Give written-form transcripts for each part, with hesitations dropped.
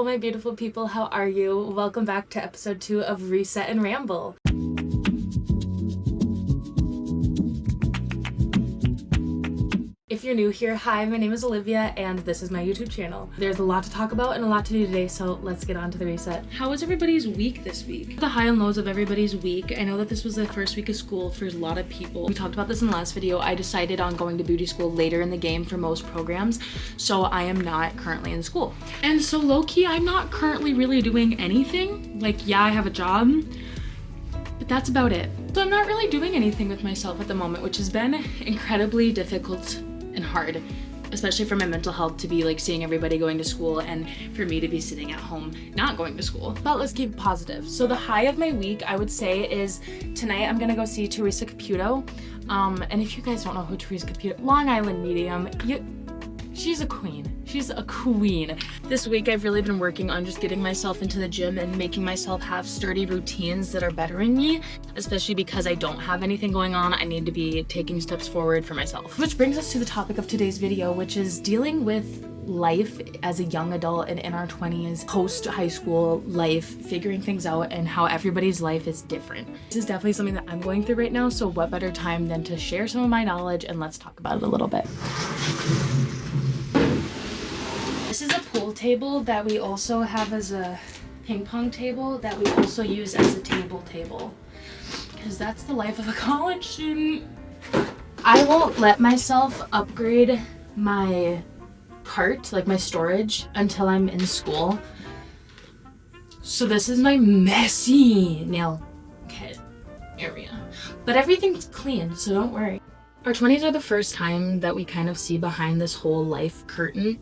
Hello, my beautiful people. How are you? Welcome back to episode 2 of Reset and Ramble. If you're new here, hi, my name is Olivia and this is my YouTube channel. There's a lot to talk about and a lot to do today, so let's get on to the reset. How was everybody's week this week? The high and lows of everybody's week. I know that this was the first week of school for a lot of people. We talked about this in the last video. I decided on going to beauty school later in the game for most programs, so I am not currently in school. And so low-key, I'm not currently really doing anything. Like, yeah, I have a job, but that's about it. So I'm not really doing anything with myself at the moment, which has been incredibly difficult and hard, especially for my mental health to be like seeing everybody going to school and for me to be sitting at home not going to school. But let's keep it positive. So the high of my week, I would say, is tonight I'm gonna go see Teresa Caputo. And if you guys don't know who Teresa Caputo, Long Island medium, she's a queen. She's a queen. This week I've really been working on just getting myself into the gym and making myself have sturdy routines that are bettering me, especially because I don't have anything going on. I need to be taking steps forward for myself. Which brings us to the topic of today's video, which is dealing with life as a young adult and in our 20s, post high school life, figuring things out and how everybody's life is different. This is definitely something that I'm going through right now, so what better time than to share some of my knowledge and let's talk about it a little bit. This is a pool table that we also have as a ping pong table that we also use as a table, because that's the life of a college student. I won't let myself upgrade my cart, like my storage, until I'm in school. So this is my messy nail kit area, but everything's clean, so don't worry. Our 20s are the first time that we kind of see behind this whole life curtain.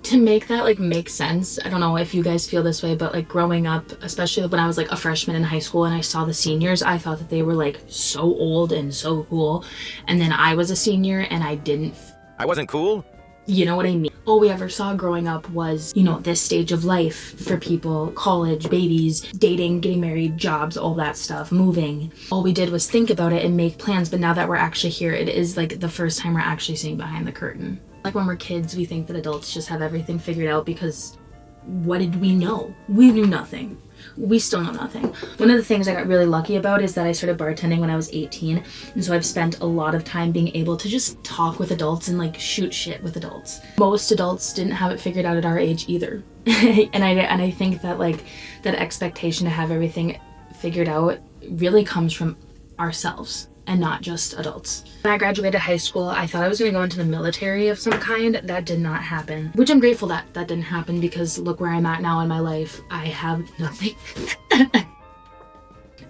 To make that like make sense, I don't know if you guys feel this way, but like growing up, especially when I was like a freshman in high school and I saw the seniors, I thought that they were like so old and so cool. And then I was a senior and I wasn't cool. You know what I mean? All we ever saw growing up was, you know, this stage of life for people, college, babies, dating, getting married, jobs, all that stuff, moving. All we did was think about it and make plans, but now that we're actually here, it is like the first time we're actually seeing behind the curtain. Like when we're kids, we think that adults just have everything figured out because what did we know? We knew nothing. We still know nothing. One of the things I got really lucky about is that I started bartending when I was 18. And so I've spent a lot of time being able to just talk with adults and like shoot shit with adults. Most adults didn't have it figured out at our age either. and I think that like that expectation to have everything figured out really comes from ourselves and not just adults. When I graduated high school, I thought I was going to go into the military of some kind. That did not happen, which I'm grateful that that didn't happen, because look where I'm at now in my life. I have nothing.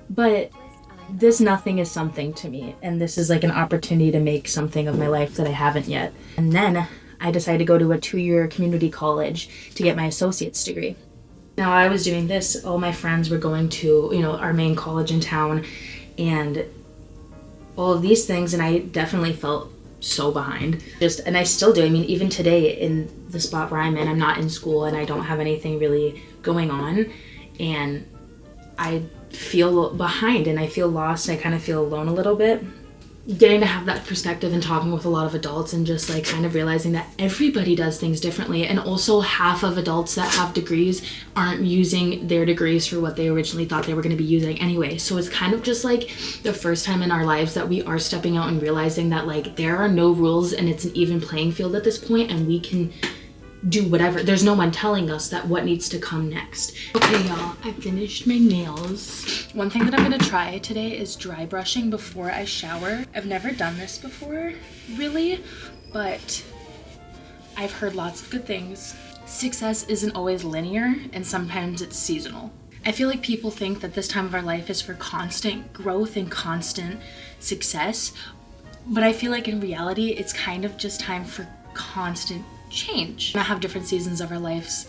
But this nothing is something to me, and this is like an opportunity to make something of my life that I haven't yet. And then I decided to go to a 2-year community college to get my associate's degree. Now I was doing this, all my friends were going to, you know, our main college in town, and all of these things, and I definitely felt so behind. And I still do. I mean, even today in the spot where I'm in, I'm not in school and I don't have anything really going on, and I feel behind and I feel lost and I kind of feel alone a little bit. Getting to have that perspective and talking with a lot of adults and just like kind of realizing that everybody does things differently, and also half of adults that have degrees aren't using their degrees for what they originally thought they were going to be using anyway. So it's kind of just like the first time in our lives that we are stepping out and realizing that like there are no rules and it's an even playing field at this point, and we can do whatever. There's no one telling us that what needs to come next. Okay, y'all, I finished my nails. One thing that I'm gonna try today is dry brushing before I shower. I've never done this before, really, but I've heard lots of good things. Success isn't always linear, and sometimes it's seasonal. I feel like people think that this time of our life is for constant growth and constant success, but I feel like in reality, it's kind of just time for constant change. I have different seasons of our lives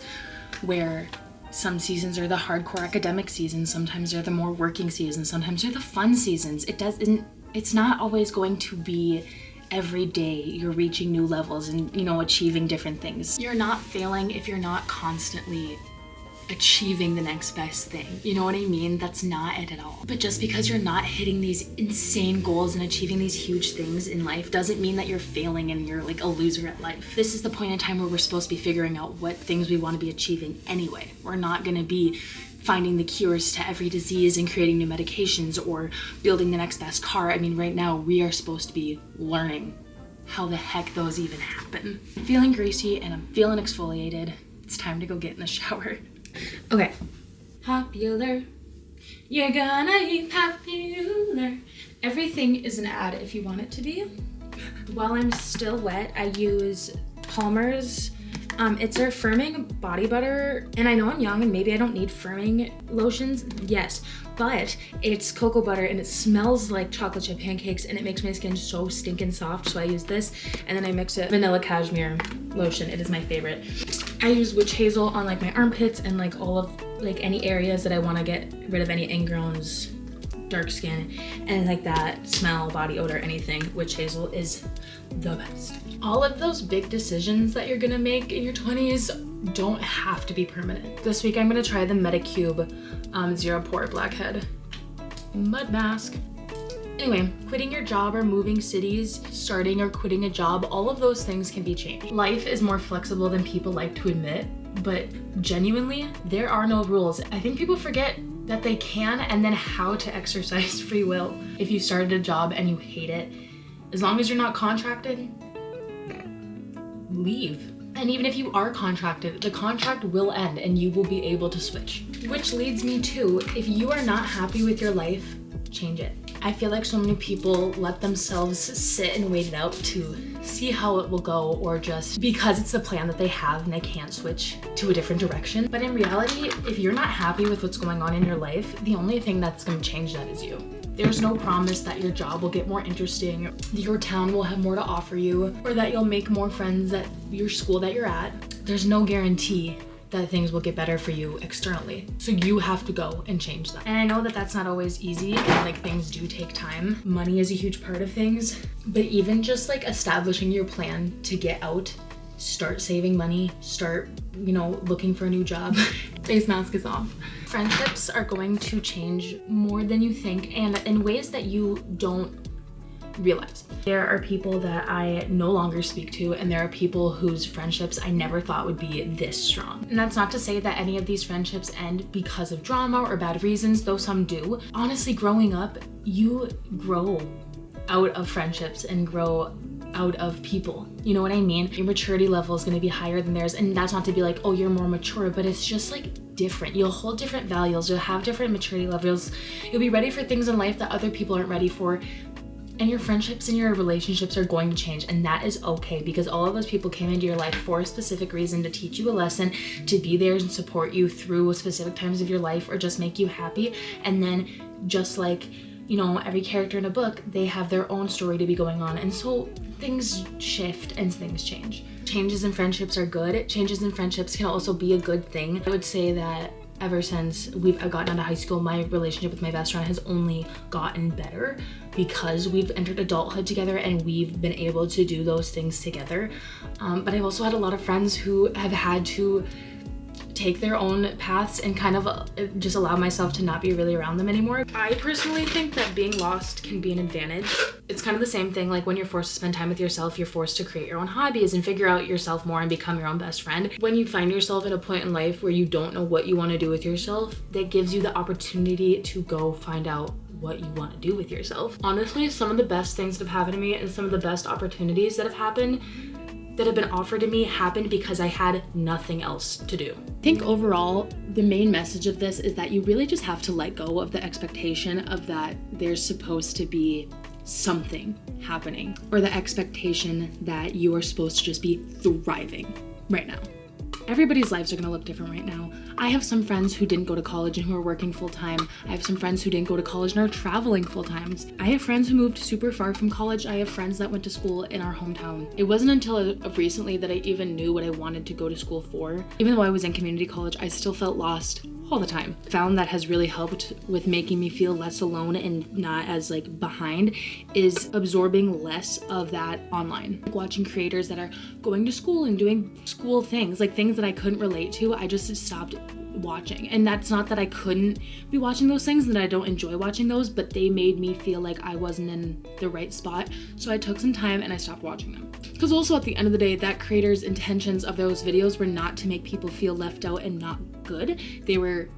where some seasons are the hardcore academic seasons, sometimes they're the more working seasons, sometimes they're the fun seasons. It's not always going to be every day you're reaching new levels and, you know, achieving different things. You're not failing if you're not constantly achieving the next best thing. You know what I mean? That's not it at all. But just because you're not hitting these insane goals and achieving these huge things in life doesn't mean that you're failing and you're like a loser at life. This is the point in time where we're supposed to be figuring out what things we want to be achieving anyway. We're not going to be finding the cures to every disease and creating new medications or building the next best car. I mean, right now we are supposed to be learning how the heck those even happen. I'm feeling greasy and I'm feeling exfoliated. It's time to go get in the shower. Okay. Popular. You're gonna be popular. Everything is an ad if you want it to be. While I'm still wet, I use Palmer's. It's their firming body butter, and I know I'm young and maybe I don't need firming lotions, yes, but it's cocoa butter and it smells like chocolate chip pancakes and it makes my skin so stinking soft, so I use this, and then I mix it vanilla cashmere lotion. It is my favorite. I use witch hazel on like my armpits and like all of like any areas that I want to get rid of any ingrowns, dark skin, and like that smell, body odor, anything. Witch hazel is the best. All of those big decisions that you're gonna make in your 20s don't have to be permanent. This week I'm gonna try the Medicube Zero Pore Blackhead Mud Mask. Anyway, quitting your job or moving cities, starting or quitting a job, all of those things can be changed. Life is more flexible than people like to admit, but genuinely, there are no rules. I think people forget that they can and then how to exercise free will. If you started a job and you hate it, as long as you're not contracted, leave. And even if you are contracted, the contract will end and you will be able to switch. Which leads me to, if you are not happy with your life, change it. I feel like so many people let themselves sit and wait it out to see how it will go, or just because it's the plan that they have and they can't switch to a different direction. But in reality, if you're not happy with what's going on in your life, the only thing that's going to change that is you. There's no promise that your job will get more interesting, your town will have more to offer you, or that you'll make more friends at your school that you're at. There's no guarantee that things will get better for you externally. So you have to go and change them. And I know that that's not always easy, and like things do take time. Money is a huge part of things, but even just like establishing your plan to get out, start saving money, start, looking for a new job. Face mask is off. Friendships are going to change more than you think, and in ways that you don't realize. There are people that I no longer speak to, and there are people whose friendships I never thought would be this strong. And that's not to say that any of these friendships end because of drama or bad reasons, though some do. Honestly, growing up, you grow out of friendships and grow out of people. You know what I mean? Your maturity level is going to be higher than theirs, and that's not to be like, oh, you're more mature, but it's just like different. You'll hold different values, you'll have different maturity levels, you'll be ready for things in life that other people aren't ready for, and your friendships and your relationships are going to change, and that is okay, because all of those people came into your life for a specific reason, to teach you a lesson, to be there and support you through specific times of your life, or just make you happy. And then just like, every character in a book, they have their own story to be going on, and so things shift and things change. Changes in friendships are good. Changes in friendships can also be a good thing. I would say that ever since I've gotten out of high school, my relationship with my best friend has only gotten better, because we've entered adulthood together and we've been able to do those things together. But I've also had a lot of friends who have had to take their own paths and kind of just allow myself to not be really around them anymore. I personally think that being lost can be an advantage. It's kind of the same thing like when you're forced to spend time with yourself, you're forced to create your own hobbies and figure out yourself more and become your own best friend. When you find yourself at a point in life where you don't know what you want to do with yourself, that gives you the opportunity to go find out what you want to do with yourself. Honestly, some of the best things that have happened to me and some of the best opportunities that have happened, that have been offered to me, happened because I had nothing else to do. I think overall, the main message of this is that you really just have to let go of the expectation of that there's supposed to be something happening, or the expectation that you are supposed to just be thriving right now. Everybody's lives are gonna look different right now. I have some friends who didn't go to college and who are working full time. I have some friends who didn't go to college and are traveling full times. I have friends who moved super far from college. I have friends that went to school in our hometown. It wasn't until recently that I even knew what I wanted to go to school for. Even though I was in community college, I still felt lost all the time. Found that has really helped with making me feel less alone and not as like behind, is absorbing less of that online. Like watching creators that are going to school and doing school things, like things that I couldn't relate to, I just stopped watching. And that's not that I couldn't be watching those things, that I don't enjoy watching those, but they made me feel like I wasn't in the right spot. So I took some time and I stopped watching them. Because also at the end of the day, that creator's intentions of those videos were not to make people feel left out and not good. They were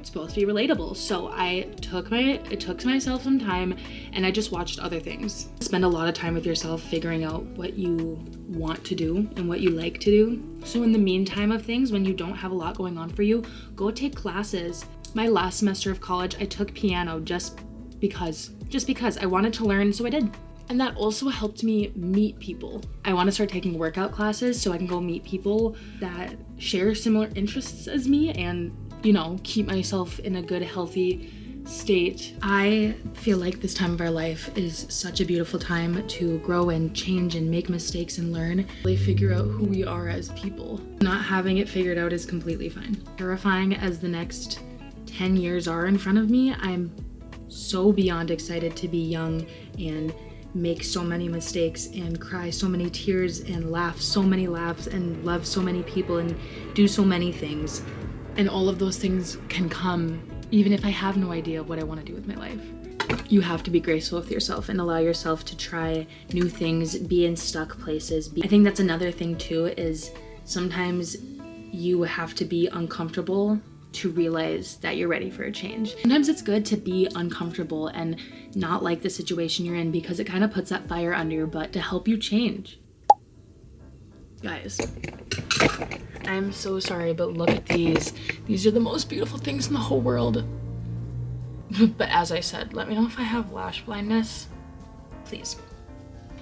supposed to be relatable. So it took myself some time and I just watched other things. Spend a lot of time with yourself figuring out what you want to do and what you like to do. So in the meantime of things, when you don't have a lot going on for you, go take classes. My last semester of college, I took piano just because I wanted to learn, so I did. And that also helped me meet people. I want to start taking workout classes so I can go meet people that share similar interests as me and, you know, keep myself in a good, healthy state. I feel like this time of our life is such a beautiful time to grow and change and make mistakes and learn. Really figure out who we are as people. Not having it figured out is completely fine. Terrifying as the next 10 years are in front of me, I'm so beyond excited to be young and make so many mistakes and cry so many tears and laugh so many laughs and love so many people and do so many things. And all of those things can come even if I have no idea what I want to do with my life. You have to be graceful with yourself and allow yourself to try new things, be in stuck places. I think that's another thing too, is sometimes you have to be uncomfortable to realize that you're ready for a change. Sometimes it's good to be uncomfortable and not like the situation you're in, because it kind of puts that fire under your butt to help you change. Guys, I'm so sorry, but look at these. These are the most beautiful things in the whole world. But as I said, let me know if I have lash blindness, please.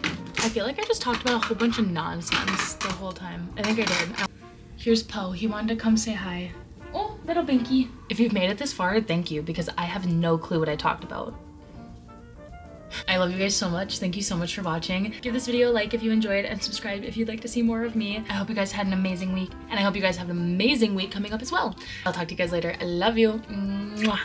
I feel like I just talked about a whole bunch of nonsense the whole time. I think I did. Here's Poe. He wanted to come say hi. Oh, little Binky. If you've made it this far, thank you, because I have no clue what I talked about. I love you guys so much. Thank you so much for watching. Give this video a like if you enjoyed and subscribe if you'd like to see more of me. I hope you guys had an amazing week, and I hope you guys have an amazing week coming up as well. I'll talk to you guys later. I love you. Mwah.